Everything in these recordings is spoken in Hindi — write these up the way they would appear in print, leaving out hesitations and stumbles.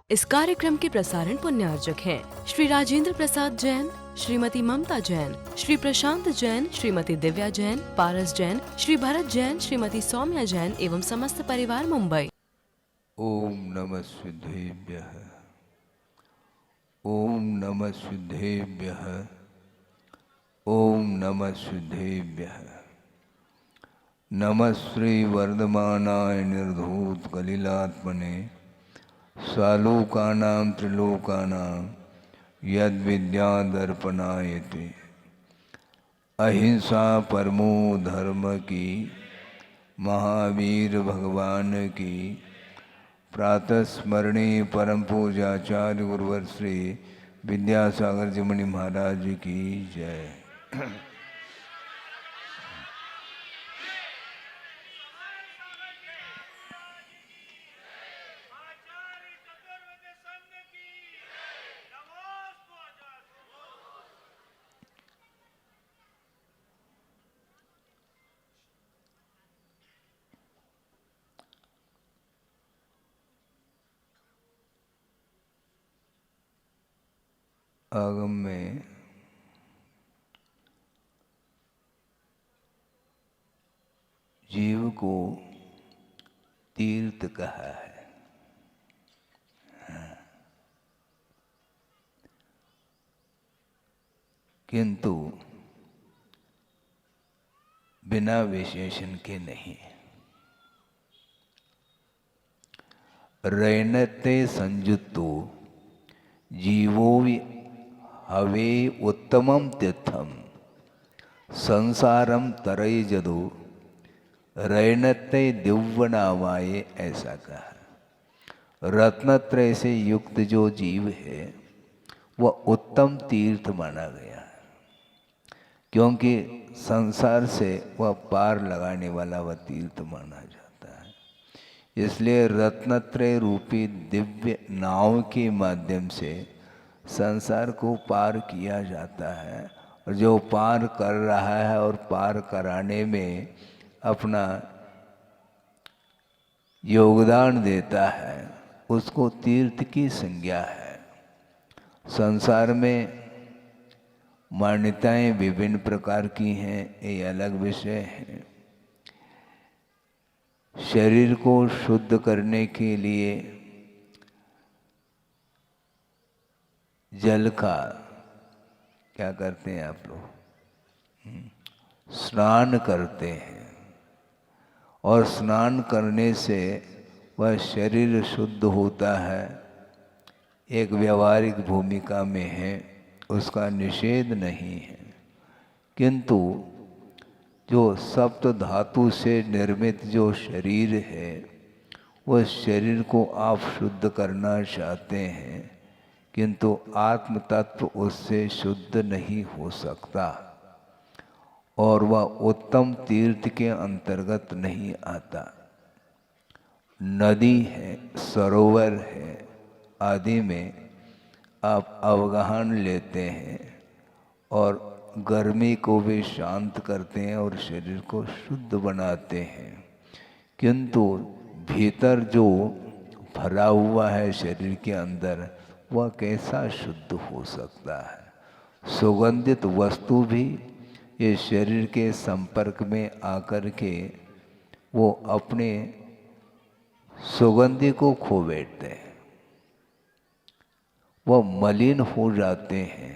इस कार्यक्रम के प्रसारण पुण्यार्जक हैं श्री राजेंद्र प्रसाद जैन, श्रीमती ममता जैन, श्री प्रशांत जैन, श्रीमती दिव्या जैन, पारस जैन, श्री भरत जैन, श्रीमती सौम्या जैन एवं समस्त परिवार मुंबई। ओम नमः सिद्धेभ्यः। ओम नमः सिद्धेभ्यः। ओम नमः सिद्धेभ्यः। नमः श्री वर्धमानाय निर्धूत कलिलात्मने सालोकानां त्रिलोकानां यद विद्यादर्पणायते। अहिंसा परमो धर्म की, महावीर भगवान की प्रातः स्मरणे परम पूजाचार्य गुरुवर श्री विद्यासागर जी मुनि महाराज जी की जय। आगम में जीव को तीर्थ कहा है। किंतु बिना विशेषण के नहीं। रैनते संयुक्तो जीवो हवे उत्तमम तीर्थम संसारम तरय जदो रैनते दिव्यनावाये, ऐसा कहा। रत्नत्रय से युक्त जो जीव है वह उत्तम तीर्थ माना गया है, क्योंकि संसार से वह पार लगाने वाला वह तीर्थ माना जाता है। इसलिए रत्नत्रय रूपी दिव्य नाव के माध्यम से संसार को पार किया जाता है, और जो पार कर रहा है और पार कराने में अपना योगदान देता है उसको तीर्थ की संज्ञा है। संसार में मान्यताएं विभिन्न प्रकार की हैं, ये अलग विषय है। शरीर को शुद्ध करने के लिए जल का क्या करते हैं आप लोग? स्नान करते हैं, और स्नान करने से वह शरीर शुद्ध होता है। एक व्यवहारिक भूमिका में है, उसका निषेध नहीं है। किंतु जो सप्त धातु से निर्मित जो शरीर है, वह शरीर को आप शुद्ध करना चाहते हैं, किंतु आत्म तत्व उससे शुद्ध नहीं हो सकता, और वह उत्तम तीर्थ के अंतर्गत नहीं आता। नदी है, सरोवर है आदि में आप अवगाहन लेते हैं और गर्मी को भी शांत करते हैं और शरीर को शुद्ध बनाते हैं, किंतु भीतर जो भरा हुआ है शरीर के अंदर, वह कैसा शुद्ध हो सकता है? सुगंधित वस्तु भी ये शरीर के संपर्क में आकर के वो अपने सुगंधि को खो बैठते हैं, वह मलिन हो जाते हैं।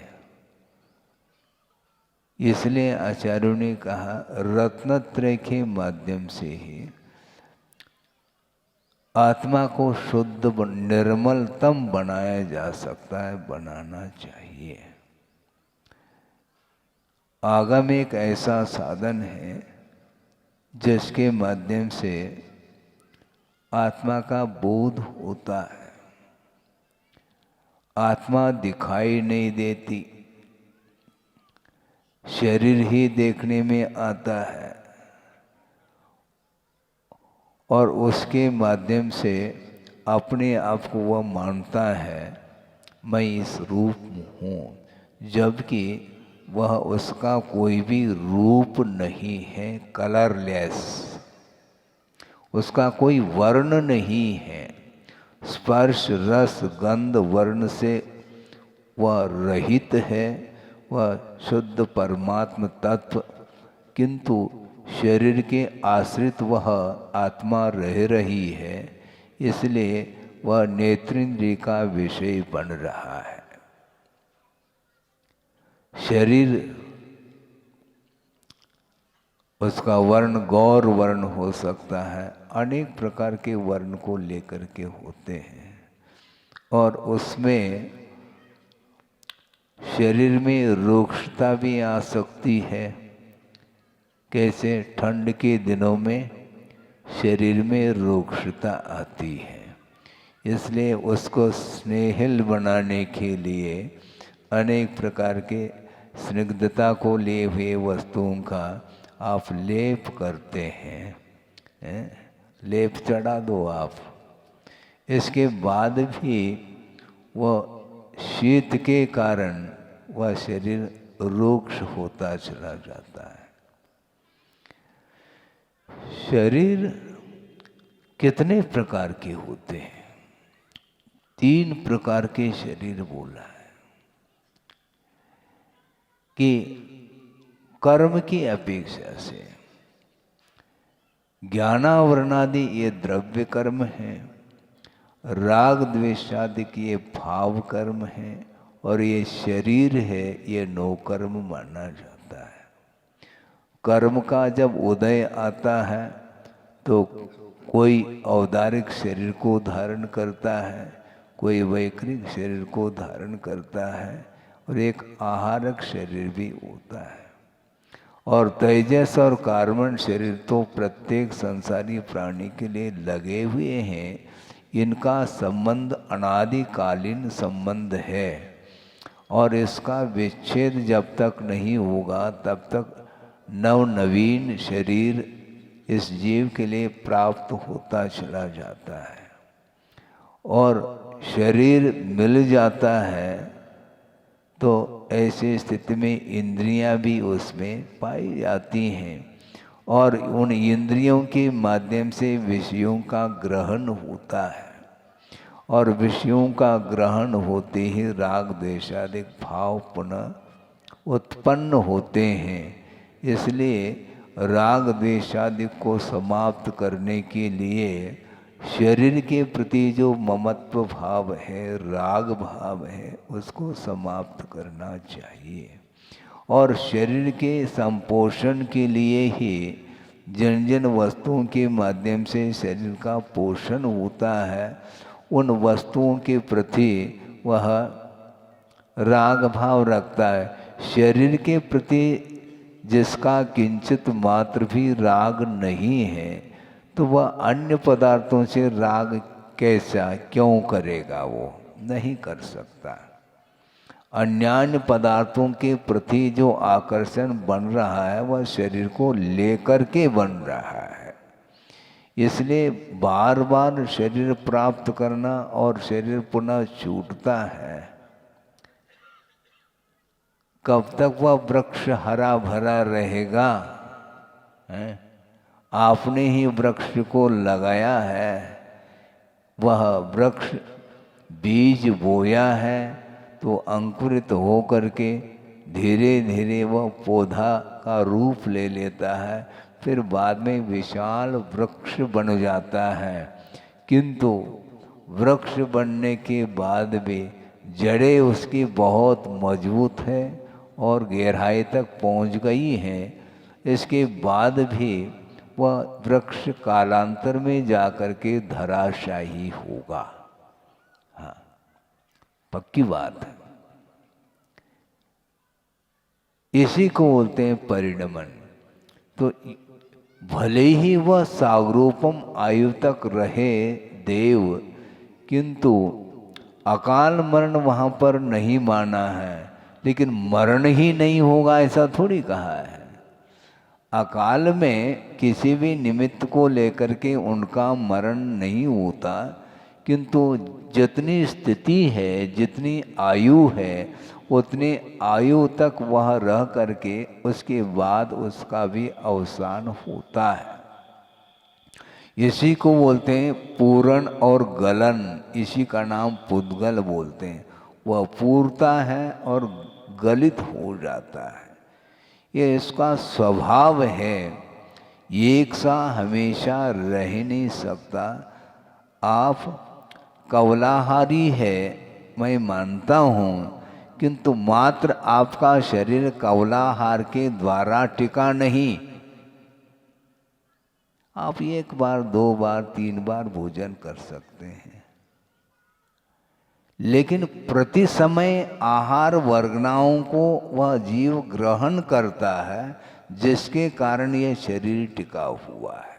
इसलिए आचार्यों ने कहा रत्नत्रय के माध्यम से ही आत्मा को शुद्ध निर्मलतम बनाया जा सकता है, बनाना चाहिए। आगम एक ऐसा साधन है जिसके माध्यम से आत्मा का बोध होता है। आत्मा दिखाई नहीं देती, शरीर ही देखने में आता है, और उसके माध्यम से अपने आप को वह मानता है मैं इस रूप में हूँ, जबकि वह उसका कोई भी रूप नहीं है, कलरलेस, उसका कोई वर्ण नहीं है। स्पर्श रस गंध वर्ण से वह रहित है, वह शुद्ध परमात्म तत्व, किंतु शरीर के आश्रित वह आत्मा रह रही है, इसलिए वह नेत्रेंद्रिय का विषय बन रहा है। शरीर उसका वर्ण गौर वर्ण हो सकता है, अनेक प्रकार के वर्ण को लेकर के होते हैं, और उसमें शरीर में रुक्षता भी आ सकती है। कैसे? ठंड के दिनों में शरीर में रुक्षता आती है, इसलिए उसको स्नेहिल बनाने के लिए अनेक प्रकार के स्निग्धता को लिए हुए वस्तुओं का आप लेप करते हैं, लेप चढ़ा दो आप। इसके बाद भी वह शीत के कारण वह शरीर रुक्ष होता चला जाता है। शरीर कितने प्रकार के होते हैं? 3 प्रकार के शरीर बोला है कि कर्म की अपेक्षा से ज्ञानावरणादि ये द्रव्य कर्म है, राग द्वेषादि की ये भाव कर्म है, और ये शरीर है ये नो कर्म माना जाता है। कर्म का जब उदय आता है तो कोई औदारिक शरीर को धारण करता है, कोई वैकृत शरीर को धारण करता है, और एक आहारक शरीर भी होता है। और तेजस और कार्बन शरीर तो प्रत्येक संसारी प्राणी के लिए लगे हुए हैं। इनका संबंध अनादिकालीन संबंध है, और इसका विच्छेद जब तक नहीं होगा तब तक नवीन शरीर इस जीव के लिए प्राप्त होता चला जाता है। और शरीर मिल जाता है तो ऐसी स्थिति में इंद्रियां भी उसमें पाई जाती हैं, और उन इंद्रियों के माध्यम से विषयों का ग्रहण होता है, और विषयों का ग्रहण होते ही राग द्वेषादि भाव पुनः उत्पन्न होते हैं। इसलिए राग द्वेषादि को समाप्त करने के लिए शरीर के प्रति जो ममत्व भाव है, राग भाव है, उसको समाप्त करना चाहिए। और शरीर के संपोषण के लिए ही जिन जिन वस्तुओं के माध्यम से शरीर का पोषण होता है, उन वस्तुओं के प्रति वह राग भाव रखता है। शरीर के प्रति जिसका किंचित मात्र भी राग नहीं है, तो वह अन्य पदार्थों से राग कैसा क्यों करेगा? वो नहीं कर सकता। अन्यान्य पदार्थों के प्रति जो आकर्षण बन रहा है वह शरीर को लेकर के बन रहा है। इसलिए बार बार शरीर प्राप्त करना और शरीर पुनः छूटता है। कब तक वह वृक्ष हरा भरा रहेगा? आपने ही वृक्ष को लगाया है, वह वृक्ष बीज बोया है तो अंकुरित हो करके धीरे धीरे वह पौधा का रूप ले लेता है, फिर बाद में विशाल वृक्ष बन जाता है। किंतु वृक्ष बनने के बाद भी जड़ें उसकी बहुत मजबूत है और गहराई तक पहुंच गई हैं। इसके बाद भी वह वृक्ष कालांतर में जाकर के धराशायी होगा। हाँ, पक्की बात है। इसी को बोलते हैं परिणमन। तो भले ही वह सागरोपम आयु तक रहे देव, किंतु अकाल मरण वहाँ पर नहीं माना है। लेकिन मरण ही नहीं होगा ऐसा थोड़ी कहा है। अकाल में किसी भी निमित्त को लेकर के उनका मरण नहीं होता, किंतु जितनी स्थिति है, जितनी आयु है, उतनी आयु तक वह रह करके उसके बाद उसका भी अवसान होता है। इसी को बोलते हैं पूरण और गलन, इसी का नाम पुद्गल बोलते हैं। वह पूरता है और गलित हो जाता है, ये इसका स्वभाव है। एक सा हमेशा रह नहीं सकता। आप कवलाहारी है मैं मानता हूँ, किंतु मात्र आपका शरीर कवलाहार के द्वारा टिका नहीं। आप एक बार, दो बार, तीन बार भोजन कर सकते हैं, लेकिन प्रति समय आहार वर्गनाओं को वह जीव ग्रहण करता है, जिसके कारण यह शरीर टिका हुआ है।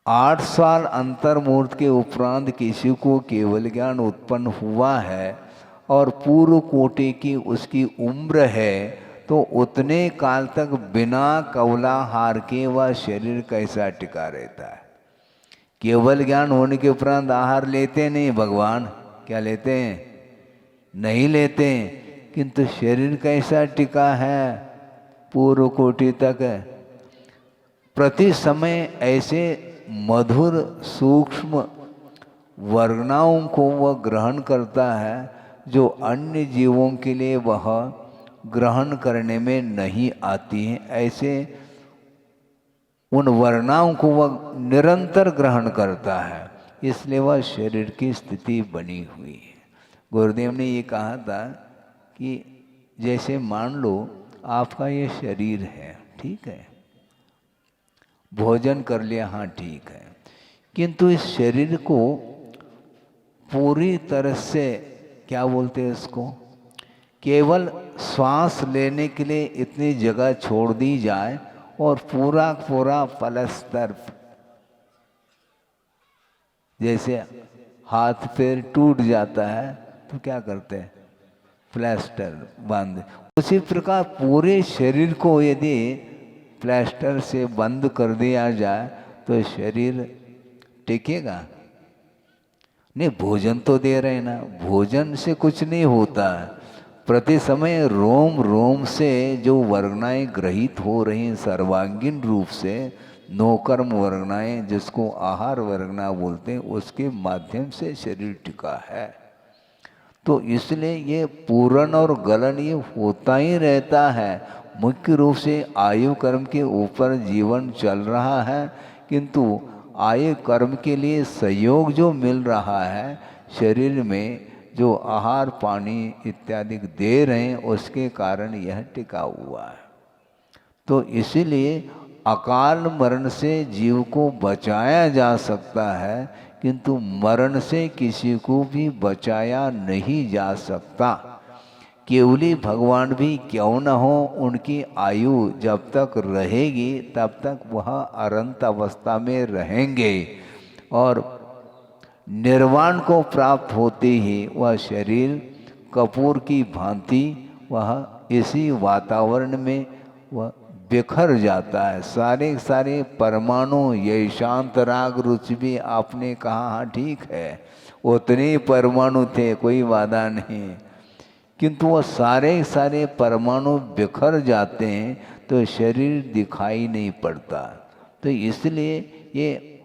8 साल अंतर्मूर्त के उपरांत किसी को केवल ज्ञान उत्पन्न हुआ है और पूर्व कोटि की उसकी उम्र है, तो उतने काल तक बिना कवलाहार के वह शरीर कैसा टिका रहता है। केवल ज्ञान होने के उपरांत आहार लेते नहीं भगवान, क्या लेते हैं? नहीं लेते हैं, किंतु शरीर कैसा टिका है पूर्व कोटि तक। प्रति समय ऐसे मधुर सूक्ष्म वर्गनाओं को वह ग्रहण करता है, जो अन्य जीवों के लिए वह ग्रहण करने में नहीं आती हैं। ऐसे उन वर्णाओं को वह निरंतर ग्रहण करता है, इसलिए वह शरीर की स्थिति बनी हुई है। गुरुदेव ने ये कहा था कि जैसे मान लो आपका ये शरीर है, ठीक है, भोजन कर लिया, हाँ ठीक है, किंतु इस शरीर को पूरी तरह से क्या बोलते हैं इसको, केवल श्वास लेने के लिए इतनी जगह छोड़ दी जाए और पूरा पूरा पलस्तर, जैसे हाथ पैर टूट जाता है तो क्या करते हैं, प्लास्टर बांध, उसी प्रकार पूरे शरीर को यदि प्लास्टर से बंद कर दिया जाए तो शरीर टिकेगा नहीं। भोजन तो दे रहे हैं ना, भोजन से कुछ नहीं होता है। प्रति समय रोम रोम से जो वर्गनाएं ग्रहित हो रही हैं सर्वांगीण रूप से, नौकर्म वर्गनाएं जिसको आहार वर्गना बोलते हैं, उसके माध्यम से शरीर टिका है। तो इसलिए ये पूरण और गलन ये होता ही रहता है। मुख्य रूप से आयु कर्म के ऊपर जीवन चल रहा है, किंतु आयु कर्म के लिए सहयोग जो मिल रहा है, शरीर में जो आहार पानी इत्यादि दे रहे हैं, उसके कारण यह टिका हुआ है। तो इसीलिए अकाल मरण से जीव को बचाया जा सकता है, किंतु मरण से किसी को भी बचाया नहीं जा सकता। केवली भगवान भी क्यों न हो, उनकी आयु जब तक रहेगी तब तक वह अनंत अवस्था में रहेंगे, और निर्वाण को प्राप्त होते ही वह शरीर कपूर की भांति वह इसी वातावरण में वह बिखर जाता है। सारे सारे परमाणु, ये शांत राग रुचि भी आपने कहा, हाँ ठीक है, उतने परमाणु थे, कोई वादा नहीं, किंतु वह सारे सारे परमाणु बिखर जाते हैं तो शरीर दिखाई नहीं पड़ता। तो इसलिए ये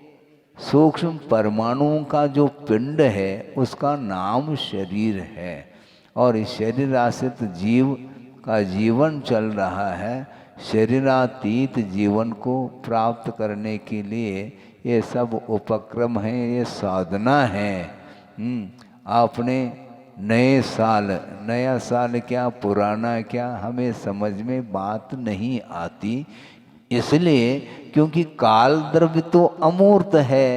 सूक्ष्म परमाणुओं का जो पिंड है उसका नाम शरीर है, और इस शरीर आश्रित जीव का जीवन चल रहा है। शरीरातीत जीवन को प्राप्त करने के लिए ये सब उपक्रम हैं, ये साधना है। आपने नया साल क्या पुराना क्या, हमें समझ में बात नहीं आती, इसलिए क्योंकि काल द्रव्य तो अमूर्त है।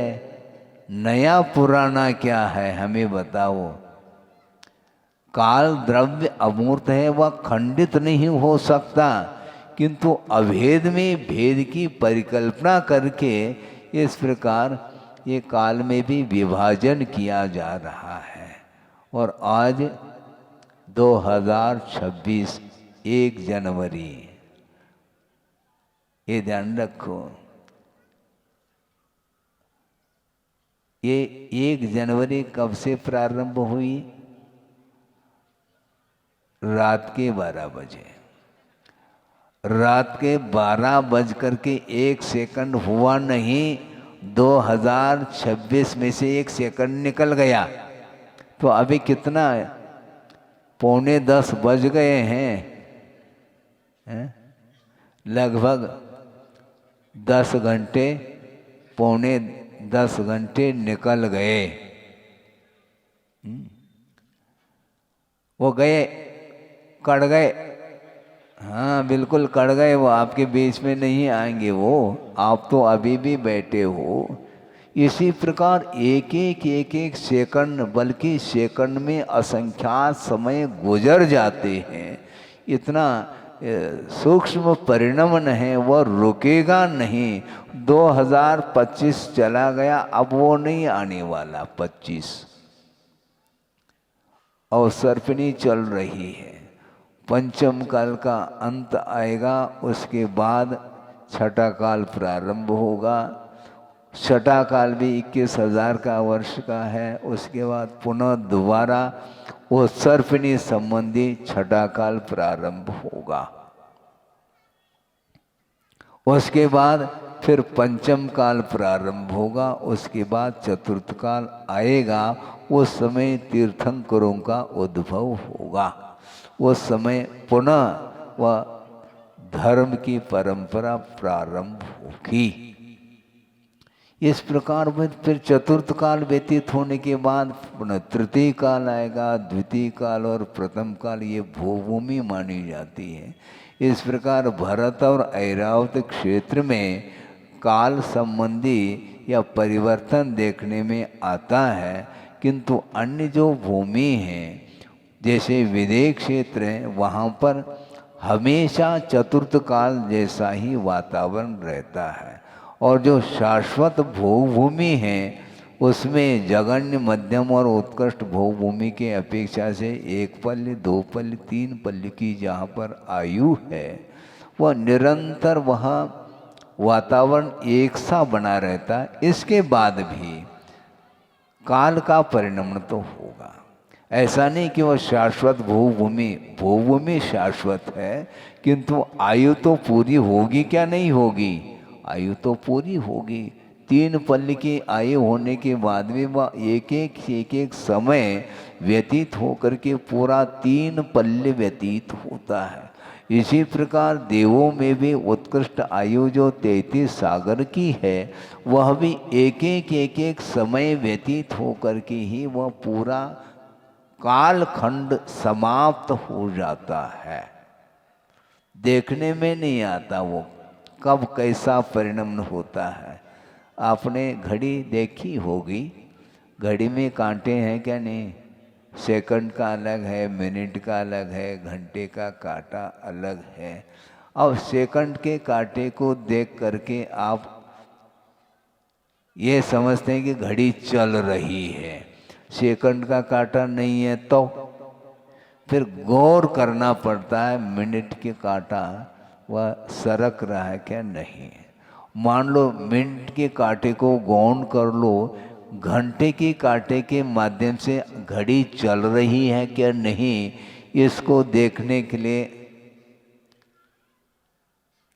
नया पुराना क्या है हमें बताओ। काल द्रव्य अमूर्त है, वह खंडित नहीं हो सकता, किंतु अभेद में भेद की परिकल्पना करके इस प्रकार ये काल में भी विभाजन किया जा रहा है। और आज 2026 1 जनवरी, ये ध्यान रखो, ये 1 जनवरी कब से प्रारंभ हुई? रात के 12 बजे। रात के 12 बज कर के 1 सेकंड हुआ नहीं, 2026 में से 1 सेकंड निकल गया। तो अभी कितना है? 9:45 बज गए हैं? लगभग 10 घंटे, 9:45 घंटे निकल गए। वो गए, कट गए। हाँ बिल्कुल कट गए, वो आपके बीच में नहीं आएंगे। वो आप तो अभी भी बैठे हो। इसी प्रकार एक एक सेकंड, बल्कि सेकंड में असंख्यात समय गुजर जाते हैं। इतना सूक्ष्म परिणमन है, वह रुकेगा नहीं। 2025 चला गया, अब वो नहीं आने वाला 25। अवसर्पिणी चल रही है, पंचम काल का अंत आएगा, उसके बाद छठा काल प्रारंभ होगा। छठा काल भी 21,000 का वर्ष का है। उसके बाद पुनः दोबारा वो सर्पिणी संबंधी छठा काल प्रारंभ होगा। उसके बाद फिर पंचम काल प्रारंभ होगा। उसके बाद चतुर्थ काल आएगा। उस समय तीर्थंकरों का उद्भव होगा। उस समय पुनः वह धर्म की परंपरा प्रारंभ होगी। इस प्रकार फिर चतुर्थ काल व्यतीत होने के बाद पुनः तृतीय काल आएगा, द्वितीय काल और प्रथम काल, ये भूभूमि मानी जाती है। इस प्रकार भरत और ऐरावत क्षेत्र में काल संबंधी या परिवर्तन देखने में आता है। किंतु अन्य जो भूमि हैं, जैसे विदेह क्षेत्र है, वहाँ पर हमेशा चतुर्थ काल जैसा ही वातावरण रहता है। और जो शाश्वत भूभूमि है, उसमें जगन्य, मध्यम और उत्कृष्ट भूभूमि के अपेक्षा से 1 पल्य, 2 पल्य, 3 पल्य की जहाँ पर आयु है, वह निरंतर वहाँ वातावरण एक सा बना रहता है। इसके बाद भी काल का परिणमन तो होगा। ऐसा नहीं कि वह शाश्वत भूभूमि शाश्वत है, किंतु आयु तो पूरी होगी क्या? नहीं होगी, आयु तो पूरी होगी। 3 पल्य की आयु होने के बाद भी वह एक एक समय व्यतीत होकर के पूरा 3 पल्य व्यतीत होता है। इसी प्रकार देवों में भी उत्कृष्ट आयु जो 33 सागर की है, वह भी एक एक समय व्यतीत होकर के ही वह पूरा कालखंड समाप्त हो जाता है। देखने में नहीं आता वो कब कैसा परिणमन होता है। आपने घड़ी देखी होगी, घड़ी में कांटे हैं क्या? नहीं। सेकंड का अलग है, मिनट का अलग है, घंटे का कांटा अलग है। अब सेकंड के कांटे को देख करके आप ये समझते हैं कि घड़ी चल रही है। सेकंड का कांटा नहीं है तो फिर गौर करना पड़ता है, मिनट के कांटा वह सरक रहा है क्या? नहीं। मान लो मिनट के कांटे को गौन कर लो, घंटे के कांटे के माध्यम से घड़ी चल रही है क्या? नहीं। इसको देखने के लिए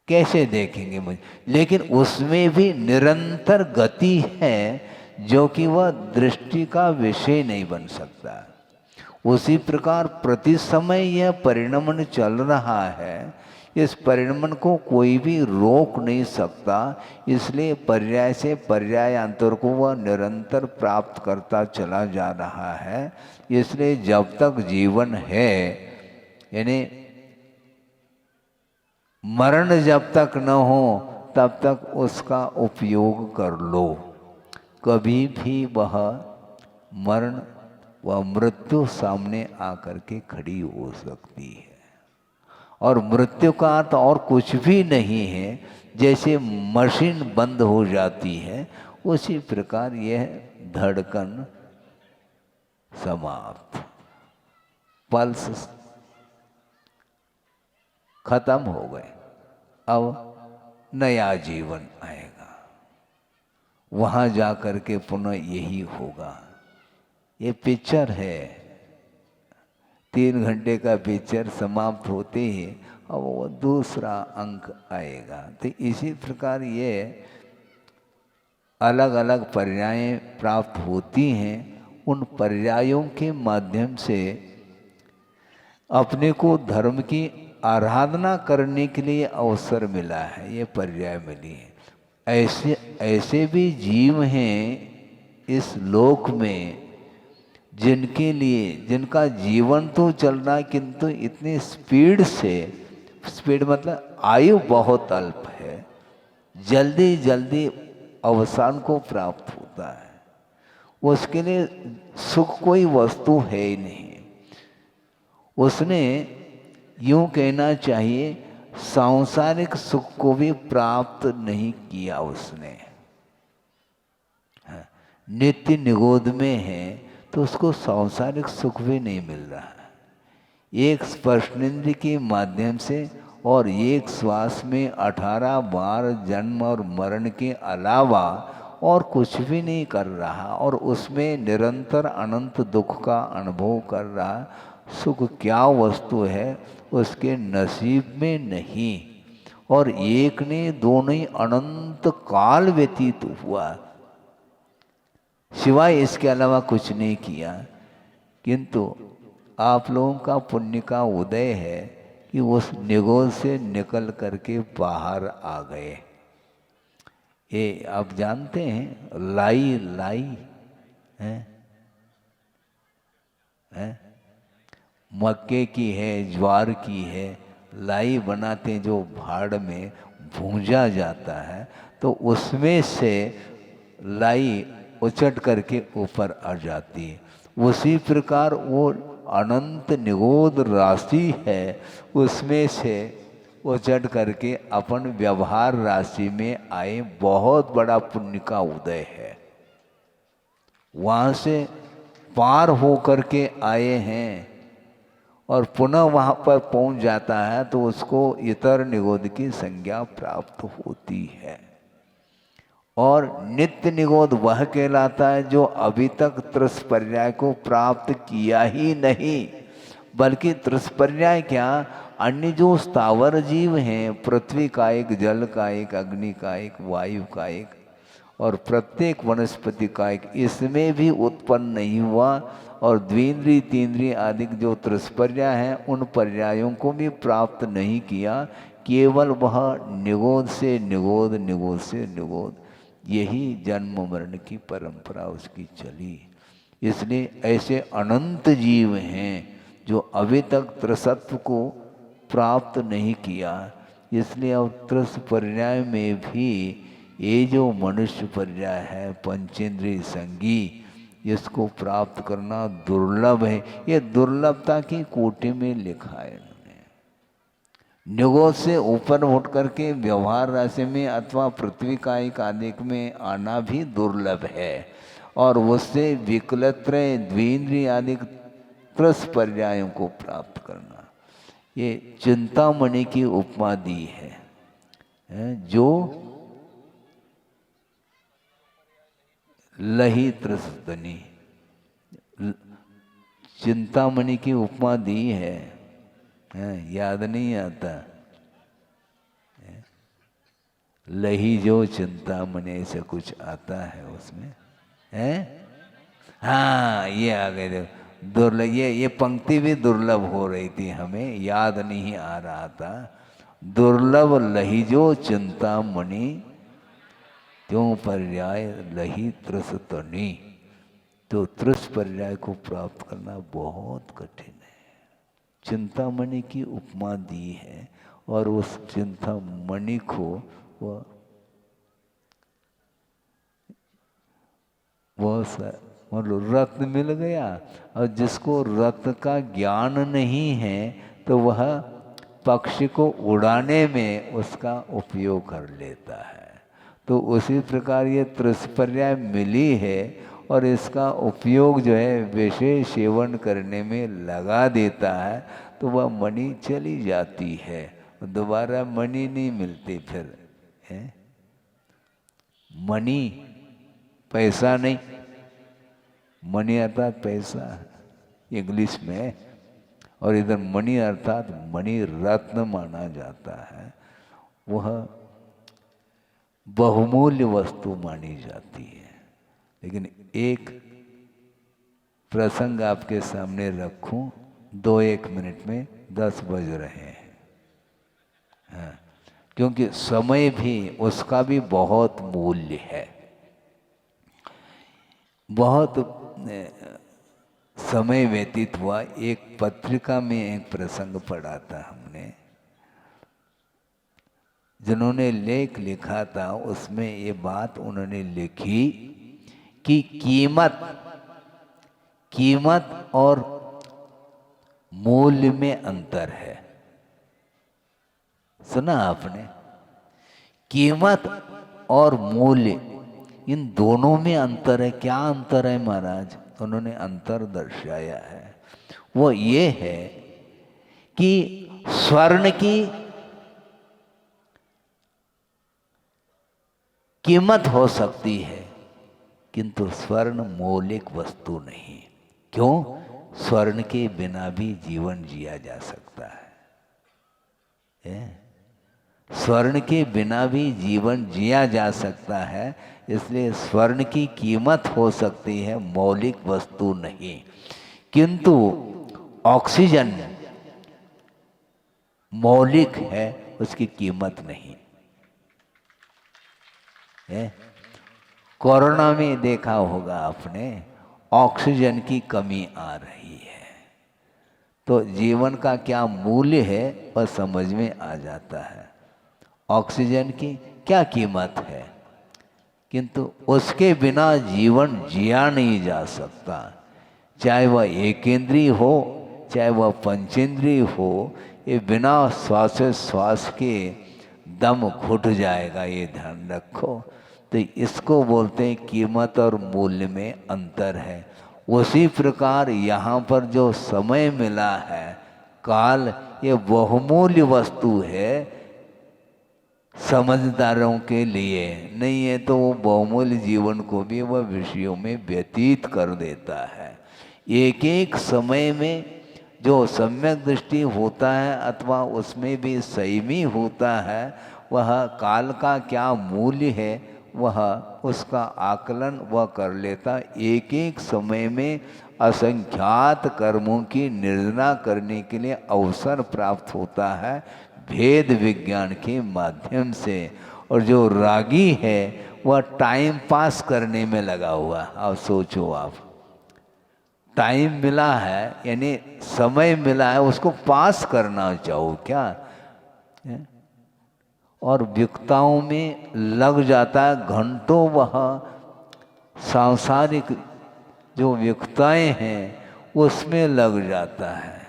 कैसे देखेंगे मुझे? लेकिन उसमें भी निरंतर गति है, जो कि वह दृष्टि का विषय नहीं बन सकता। उसी प्रकार प्रति समय यह परिणमन चल रहा है। इस परिणमन को कोई भी रोक नहीं सकता। इसलिए पर्याय से पर्यायांतर को वह निरंतर प्राप्त करता चला जा रहा है। इसलिए जब तक जीवन है, यानी मरण जब तक न हो तब तक उसका उपयोग कर लो। कभी भी वह मरण व मृत्यु सामने आकर के खड़ी हो सकती है। और मृत्यु का अर्थ और कुछ भी नहीं है। जैसे मशीन बंद हो जाती है, उसी प्रकार यह धड़कन समाप्त, पल्स खत्म हो गए। अब नया जीवन आएगा, वहाँ जा कर के पुनः यही होगा। ये पिक्चर है, 3 घंटे का पिक्चर समाप्त होते ही और वो दूसरा अंक आएगा। तो इसी प्रकार ये अलग अलग पर्यायें प्राप्त होती हैं। उन पर्यायों के माध्यम से अपने को धर्म की आराधना करने के लिए अवसर मिला है, ये पर्याय मिली है। ऐसे ऐसे भी जीव हैं इस लोक में जिनके लिए, जिनका जीवन तो चल रहा है किंतु इतनी स्पीड से, स्पीड मतलब आयु बहुत अल्प है, जल्दी जल्दी अवसान को प्राप्त होता है। उसके लिए सुख कोई वस्तु है ही नहीं। उसने यूं कहना चाहिए सांसारिक सुख को भी प्राप्त नहीं किया उसने। नित्य निगोद में है तो उसको सांसारिक सुख भी नहीं मिल रहा है। एक स्पर्शेंद्रिय के माध्यम से और एक श्वास में 18 बार जन्म और मरण के अलावा और कुछ भी नहीं कर रहा, और उसमें निरंतर अनंत दुख का अनुभव कर रहा। सुख क्या वस्तु है उसके नसीब में नहीं। और एक ने दोनों ही अनंत काल व्यतीत हुआ, सिवाय इसके अलावा कुछ नहीं किया। किंतु आप लोगों का पुण्य का उदय है कि उस निगोद से निकल करके बाहर आ गए। ये आप जानते हैं लाई लाई है, मक्के की है, ज्वार की है, लाई बनाते जो भाड़ में भूंजा जाता है, तो उसमें से लाई उचट करके ऊपर आ जाती है। उसी प्रकार वो अनंत निगोद राशि है, उसमें से उचट करके अपन व्यवहार राशि में आए। बहुत बड़ा पुण्य का उदय है। वहाँ से पार हो करके आए हैं और पुनः वहाँ पर पहुँच जाता है तो उसको इतर निगोद की संज्ञा प्राप्त होती है। और नित्य निगोद वह कहलाता है जो अभी तक त्रिस्पर्याय को प्राप्त किया ही नहीं, बल्कि त्रिस्पर्याय क्या, अन्य जो स्थावर जीव हैं, पृथ्वी का एक, जल का एक, अग्नि का एक, वायु का एक, और प्रत्येक वनस्पति का एक, इसमें भी उत्पन्न नहीं हुआ। और द्विंद्रिय तीन्द्रिय आदि जो त्रिस्पर्याय हैं उन पर्यायों को भी प्राप्त नहीं किया। केवल वह निगोद से निगोद, निगोद से निगोद, यही जन्म मरण की परंपरा उसकी चली। इसलिए ऐसे अनंत जीव हैं जो अभी तक त्रिसत्व को प्राप्त नहीं किया। इसलिए अब त्रिस्पर्याय में भी ये जो मनुष्य पर्याय है, पंचेंद्रिय संगी, इसको प्राप्त करना दुर्लभ है। ये दुर्लभता की कोटि में लिखा है इन्होंने। निगोद से ऊपर उठ करके व्यवहार राशि में अथवा पृथ्वी का एक आदिक में आना भी दुर्लभ है, और उससे विकलत्रय द्विंद्रिय आदि त्रिस्पर्यायों को प्राप्त करना, ये चिंतामणि की उपमा दी है। जो लही त्रस्तनी, चिंतामणि की उपमा दी है, याद नहीं आता। लही जो चिंतामणि से कुछ आता है उसमें है। हाँ, ये आ गए देखो, दुर्लभ। ये पंक्ति भी दुर्लभ हो रही थी, हमें याद नहीं आ रहा था। दुर्लभ लही जो चिंतामणि, त्यों पर्याय लही त्रस्तनी। तो त्रिस पर्याय को प्राप्त करना बहुत कठिन है। चिंतामणि की उपमा दी है, और उस चिंतामणि को मतलब रत्न मिल गया, और जिसको रत्न का ज्ञान नहीं है तो वह पक्षी को उड़ाने में उसका उपयोग कर लेता है। तो उसी प्रकार ये त्रिस्पर्याय मिली है, और इसका उपयोग जो है विशेष सेवन करने में लगा देता है, तो वह मणि चली जाती है, दोबारा मणि नहीं मिलती फिर है। मणि पैसा नहीं, मनी अर्थात पैसा इंग्लिश में, और इधर मणि अर्थात मणि रत्न माना जाता है, वह बहुमूल्य वस्तु मानी जाती है। लेकिन एक प्रसंग आपके सामने रखूं, 2-1 मिनट में 10 बज रहे हैं। हाँ, क्योंकि समय भी उसका भी बहुत मूल्य है। बहुत समय व्यतीत हुआ, एक पत्रिका में एक प्रसंग पढ़ा था हमने, जिन्होंने लेख लिखा था उसमें ये बात उन्होंने लिखी कि कीमत और मूल्य में अंतर है। सुना आपने? कीमत और मूल्य, इन दोनों में अंतर है। क्या अंतर है महाराज? उन्होंने अंतर दर्शाया है। वो ये है कि स्वर्ण की कीमत हो सकती है, किंतु स्वर्ण मौलिक वस्तु नहीं। क्यों? स्वर्ण के बिना भी जीवन जिया जा सकता है। स्वर्ण के बिना भी जीवन जिया जा सकता है, इसलिए स्वर्ण की कीमत हो सकती है, मौलिक वस्तु नहीं। किंतु ऑक्सीजन मौलिक है, उसकी कीमत नहीं है। कोरोना में देखा होगा आपने, ऑक्सीजन की कमी आ रही है, तो जीवन का क्या मूल्य है वह समझ में आ जाता है। ऑक्सीजन की क्या कीमत है, किंतु उसके बिना जीवन जिया नहीं जा सकता। चाहे वह एकेंद्रीय हो, चाहे वह पंचेंद्रीय हो, ये बिना श्वास के दम घुट जाएगा, ये ध्यान रखो। तो इसको बोलते हैं कीमत और मूल्य में अंतर है। उसी प्रकार यहाँ पर जो समय मिला है, काल, ये बहुमूल्य वस्तु है समझदारों के लिए। नहीं है तो वो बहुमूल्य जीवन को भी वह विषयों में व्यतीत कर देता है। एक एक समय में जो सम्यक दृष्टि होता है अथवा उसमें भी संयमी होता है, वह काल का क्या मूल्य है वह उसका आकलन वह कर लेता। एक एक समय में असंख्यात कर्मों की निर्णय करने के लिए अवसर प्राप्त होता है भेद विज्ञान के माध्यम से। और जो रागी है वह टाइम पास करने में लगा हुआ। अब सोचो आप, टाइम मिला है यानी समय मिला है, उसको पास करना चाहो क्या? और विकताओं में लग जाता है घंटों। वह सांसारिक जो विकताएं हैं उसमें लग जाता है।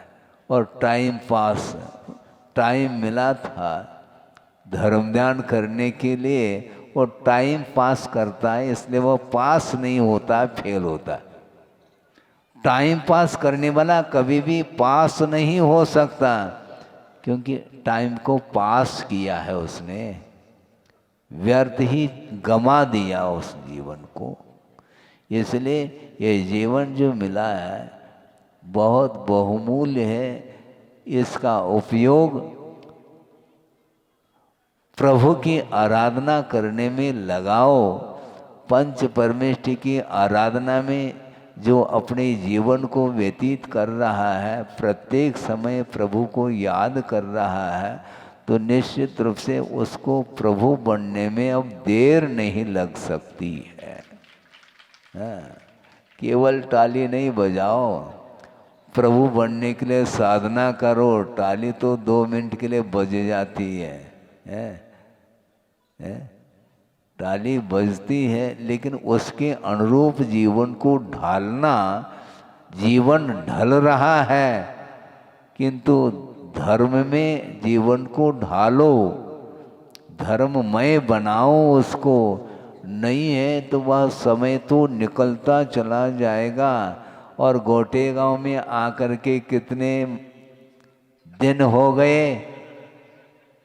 और टाइम पास, टाइम मिला था धर्म ध्यान करने के लिए, वो टाइम पास करता है, इसलिए वो पास नहीं होता, फेल होता है। टाइम पास करने वाला कभी भी पास नहीं हो सकता, क्योंकि टाइम को पास किया है उसने, व्यर्थ ही गमा दिया उस जीवन को। इसलिए ये जीवन जो मिला है बहुत बहुमूल्य है। इसका उपयोग प्रभु की आराधना करने में लगाओ। पंच परमेष्ठि की आराधना में जो अपने जीवन को व्यतीत कर रहा है, प्रत्येक समय प्रभु को याद कर रहा है, तो निश्चित रूप से उसको प्रभु बनने में अब देर नहीं लग सकती है। हाँ, केवल ताली नहीं बजाओ, प्रभु बनने के लिए साधना करो। ताली तो 2 मिनट के लिए बज जाती है, ताली बजती है, लेकिन उसके अनुरूप जीवन को ढालना। जीवन ढल रहा है, किंतु धर्म में जीवन को ढालो, धर्ममय बनाओ उसको। नहीं है तो वह समय तो निकलता चला जाएगा। और गोटे गांव में आकर के कितने दिन हो गए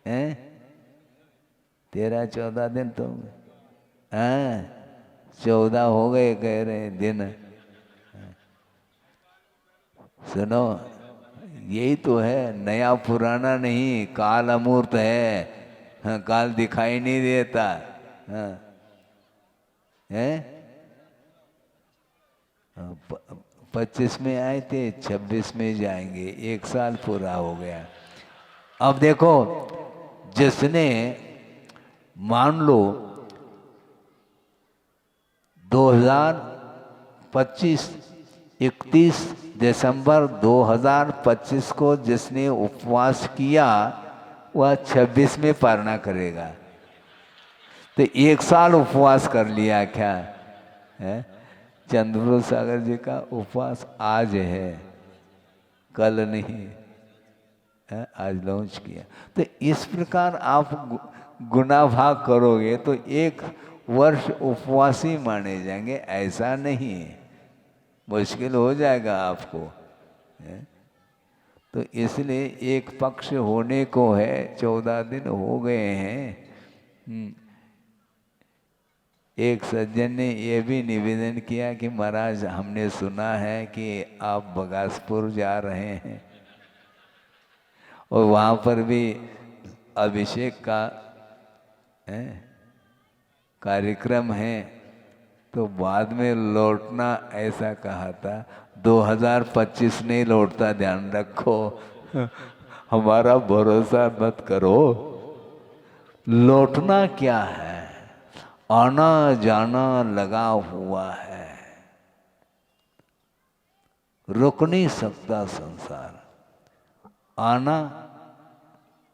हैं? 13-14 दिन तो, हाँ 14 हो गए कह रहे दिन। सुनो, यही तो है, नया पुराना नहीं, काल अमूर्त है। हाँ, काल दिखाई नहीं देता। हाँ, है 25 में आए थे, 26 में जाएंगे, 1 साल पूरा हो गया। अब देखो, जिसने मान लो 2025 31 दिसंबर 2025 को जिसने उपवास किया वह 26 में पारना करेगा। तो 1 साल उपवास कर लिया क्या है? चंद्रभूषण सागर जी का उपवास आज है, कल नहीं है, आज लॉन्च किया। तो इस प्रकार आप गुना भाग करोगे तो 1 वर्ष उपवासी माने जाएंगे, ऐसा नहीं है, मुश्किल हो जाएगा आपको है? तो इसलिए एक पक्ष होने को है, 14 दिन हो गए हैं। एक सज्जन ने ये भी निवेदन किया कि महाराज हमने सुना है कि आप बगासपुर जा रहे हैं और वहाँ पर भी अभिषेक का कार्यक्रम है, तो बाद में लौटना ऐसा कहा था। 2025 नहीं लौटता, ध्यान रखो। हमारा भरोसा मत करो। लौटना क्या है? आना जाना लगा हुआ है, रुक नहीं सकता संसार। आना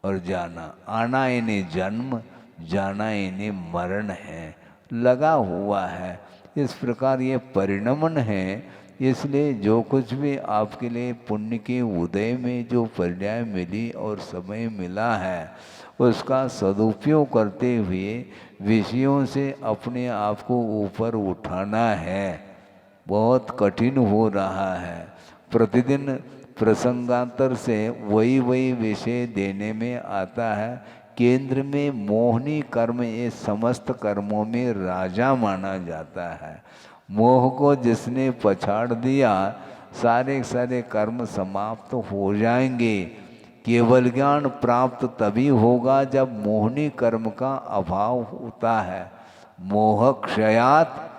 और जाना, आना इन्हें जन्म, जाना इन्हें मरण है, लगा हुआ है। इस प्रकार ये परिणमन है। इसलिए जो कुछ भी आपके लिए पुण्य के उदय में जो पर्याय मिली और समय मिला है, उसका सदुपयोग करते हुए विषयों से अपने आप को ऊपर उठाना है। बहुत कठिन हो रहा है, प्रतिदिन प्रसंगांतर से वही विषय देने में आता है। केंद्र में मोहनी कर्म ये समस्त कर्मों में राजा माना जाता है। मोह को जिसने पछाड़ दिया, सारे सारे कर्म समाप्त हो जाएंगे। केवल ज्ञान प्राप्त तभी होगा जब मोहनी कर्म का अभाव होता है। मोह क्षयात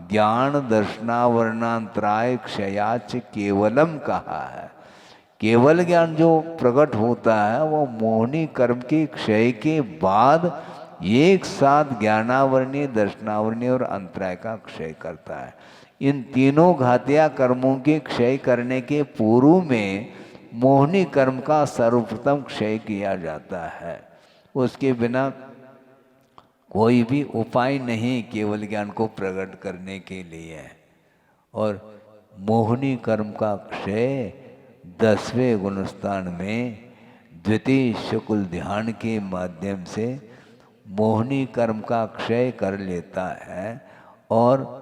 ज्ञान दर्शनावरणांतराय क्षयाच केवलम कहा है। केवल ज्ञान जो प्रकट होता है वो मोहनी कर्म के क्षय के बाद एक साथ ज्ञानावरणीय, दर्शनावरणीय और अंतराय का क्षय करता है। इन तीनों घातिया कर्मों के क्षय करने के पूर्व में मोहनी कर्म का सर्वप्रथम क्षय किया जाता है। उसके बिना कोई भी उपाय नहीं केवल ज्ञान को प्रकट करने के लिए। और मोहनी कर्म का क्षय 10वें गुणस्थान में द्वितीय शुक्ल ध्यान के माध्यम से मोहनी कर्म का क्षय कर लेता है और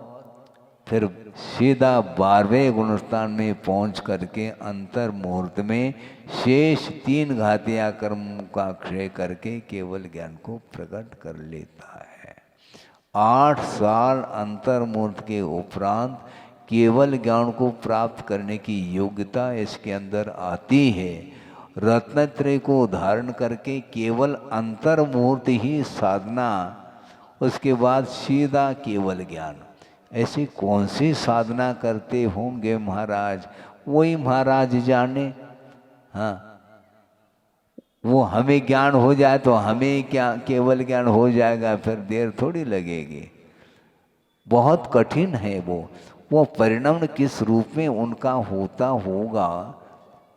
फिर सीधा 12वें गुणस्थान में पहुंच करके अंतर मुहूर्त में शेष 3 घातिया कर्म का क्षय करके केवल ज्ञान को प्रकट कर लेता है। 8 साल अंतर मुहूर्त के उपरांत केवल ज्ञान को प्राप्त करने की योग्यता इसके अंदर आती है। रत्नत्रय को धारण करके केवल अंतर मुहूर्त ही साधना, उसके बाद सीधा केवल ज्ञान। ऐसी कौन सी साधना करते होंगे महाराज, वही महाराज जाने। हाँ, वो हमें ज्ञान हो जाए तो हमें क्या केवल ज्ञान हो जाएगा, फिर देर थोड़ी लगेगी। बहुत कठिन है वो परिणाम किस रूप में उनका होता होगा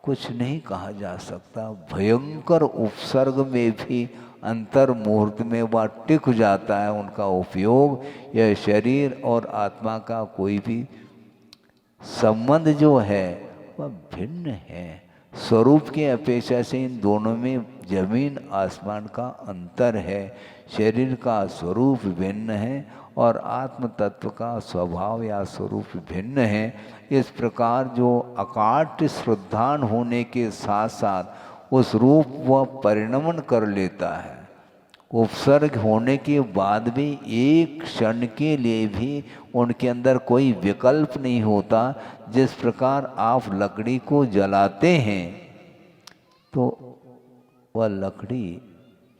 कुछ नहीं कहा जा सकता। भयंकर उपसर्ग में भी अंतर मुहूर्त में वह टिक जाता है उनका उपयोग। यह शरीर और आत्मा का कोई भी संबंध जो है वह भिन्न है। स्वरूप की अपेक्षा से इन दोनों में जमीन आसमान का अंतर है। शरीर का स्वरूप भिन्न है और आत्म तत्व का स्वभाव या स्वरूप भिन्न है। इस प्रकार जो अकाट्य श्रद्धान होने के साथ साथ उस रूप वह परिणमन कर लेता है। उपसर्ग होने के बाद भी एक क्षण के लिए भी उनके अंदर कोई विकल्प नहीं होता। जिस प्रकार आप लकड़ी को जलाते हैं तो वह लकड़ी,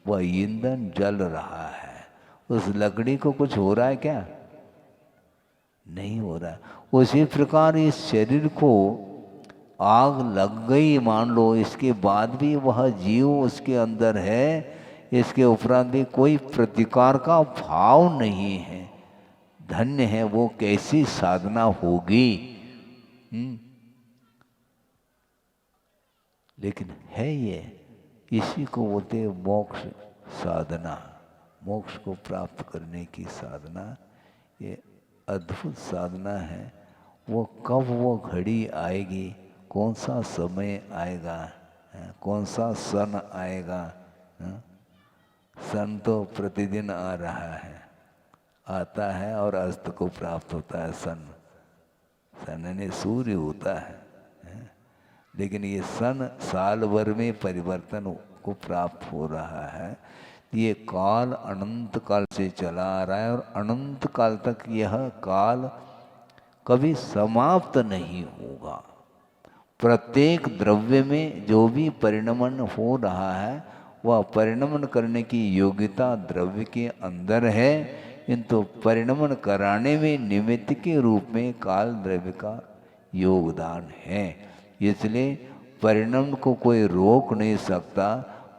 वह ईंधन जल रहा है, उस लकड़ी को कुछ हो रहा है क्या? नहीं हो रहा है। उसी प्रकार इस शरीर को आग लग गई मान लो, इसके बाद भी वह जीव उसके अंदर है, इसके उपरांत भी कोई प्रतिकार का भाव नहीं है। धन्य है वो, कैसी साधना होगी। लेकिन है ये, इसी को बोलते हैं मोक्ष साधना। मोक्ष को प्राप्त करने की साधना ये अद्भुत साधना है। वो कब वो घड़ी आएगी, कौन सा समय आएगा, कौन सा सन आएगा। सन तो प्रतिदिन आ रहा है, आता है और अस्त को प्राप्त होता है। सन यानी सूर्य होता है, लेकिन ये सन साल भर में परिवर्तन को प्राप्त हो रहा है। ये काल अनंत काल से चला आ रहा है और अनंत काल तक यह काल कभी समाप्त नहीं होगा। प्रत्येक द्रव्य में जो भी परिणमन हो रहा है वह परिणमन करने की योग्यता द्रव्य के अंदर है, किंतु परिणमन कराने में निमित्त के रूप में काल द्रव्य का योगदान है। इसलिए परिणमन को कोई रोक नहीं सकता,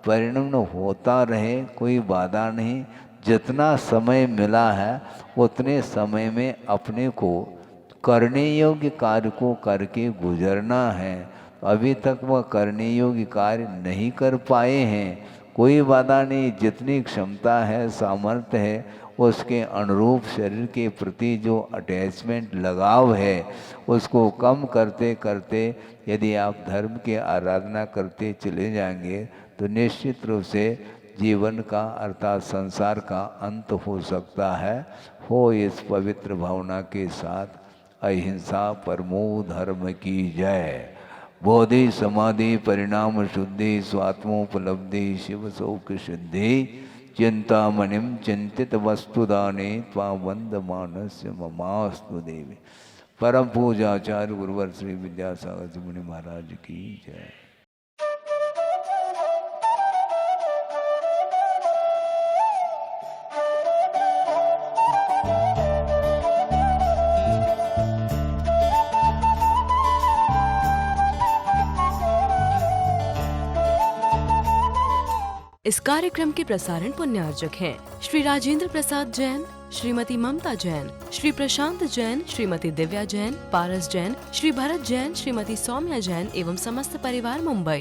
परिणमन होता रहे, कोई बाधा नहीं। जितना समय मिला है उतने समय में अपने को करने योग्य कार्य को करके गुजरना है। अभी तक वह करने योग्य कार्य नहीं कर पाए हैं, कोई बाधा नहीं। जितनी क्षमता है, सामर्थ्य है, उसके अनुरूप शरीर के प्रति जो अटैचमेंट, लगाव है, उसको कम करते करते यदि आप धर्म की आराधना करते चले जाएंगे तो निश्चित रूप से जीवन का अर्थात संसार का अंत हो सकता है। हो इस पवित्र भावना के साथ अहिंसा परमो धर्म की जय। बोधि समाधि परिणाम शुद्धि स्वात्मोपलब्धि शिव सौख्य सिद्धि चिंतामणिम चिंतित वस्तुदाने त्वा वंद मानस्य ममास्तु देवी। परम पूजाचार्य गुरुवर श्री विद्यासागर जी मुनि महाराज की जय। इस कार्यक्रम के प्रसारण पुण्यार्जक हैं श्री राजेंद्र प्रसाद जैन, श्रीमती ममता जैन, श्री प्रशांत जैन, श्रीमती दिव्या जैन, पारस जैन, श्री भरत जैन, श्रीमती सौम्या जैन एवं समस्त परिवार मुंबई।